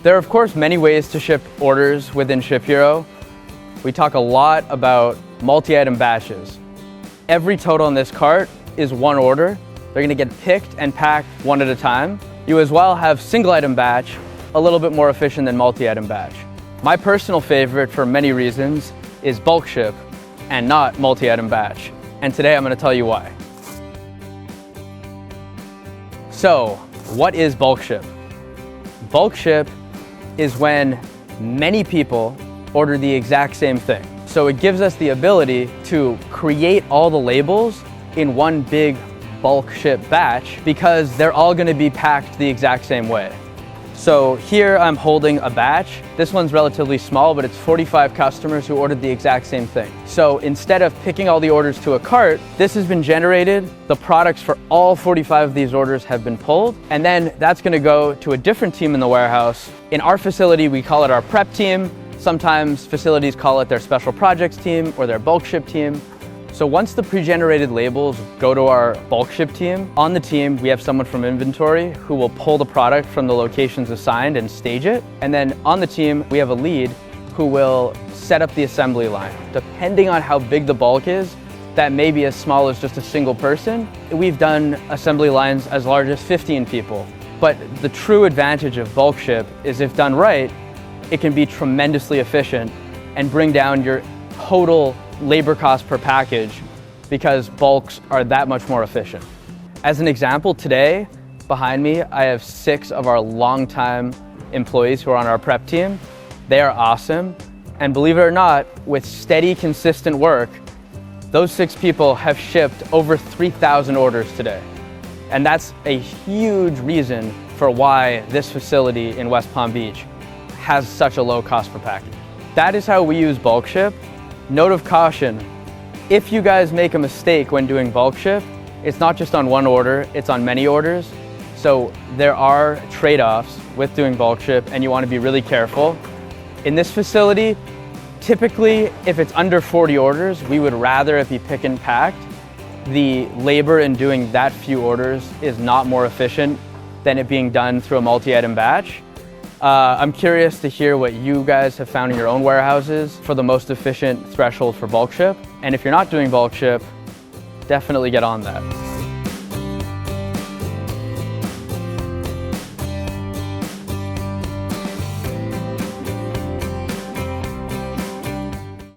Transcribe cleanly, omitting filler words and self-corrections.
There are of course many ways to ship orders within ShipHero. We talk a lot about multi-item batches. Every total in this cart is one order. They're gonna get picked and packed one at a time. You as well have single item batch, a little bit more efficient than multi-item batch. My personal favorite for many reasons is bulk ship and not multi-item batch. And today I'm gonna tell you why. So, what is bulk ship? Bulk ship is when many people order the exact same thing. So it gives us the ability to create all the labels in one big bulk ship batch because they're all gonna be packed the exact same way. So here I'm holding a batch. This one's relatively small, but it's 45 customers who ordered the exact same thing. So instead of picking all the orders to a cart, this has been generated. The products for all 45 of these orders have been pulled, and then that's gonna go to a different team in the warehouse. In our facility, we call it our prep team. Sometimes facilities call it their special projects team or their bulk ship team. So once the pre-generated labels go to our bulk ship team, on the team we have someone from inventory who will pull the product from the locations assigned and stage it. And then on the team we have a lead who will set up the assembly line. Depending on how big the bulk is, that may be as small as just a single person. We've done assembly lines as large as 15 people. But the true advantage of bulk ship is if done right, it can be tremendously efficient and bring down your total labor cost per package because bulks are that much more efficient. As an example, today behind me I have 6 of our longtime employees who are on our prep team. They are awesome, and believe it or not, with steady, consistent work, those 6 people have shipped over 3,000 orders today. And that's a huge reason for why this facility in West Palm Beach has such a low cost per package. That is how we use bulk ship. Note of caution, if you guys make a mistake when doing bulk ship, it's not just on one order, it's on many orders. So there are trade-offs with doing bulk ship and you want to be really careful. In this facility, typically if it's under 40 orders, we would rather it be pick and packed. The labor in doing that few orders is not more efficient than it being done through a multi-item batch. I'm curious to hear what you guys have found in your own warehouses for the most efficient threshold for bulk ship. And if you're not doing bulk ship, definitely get on that.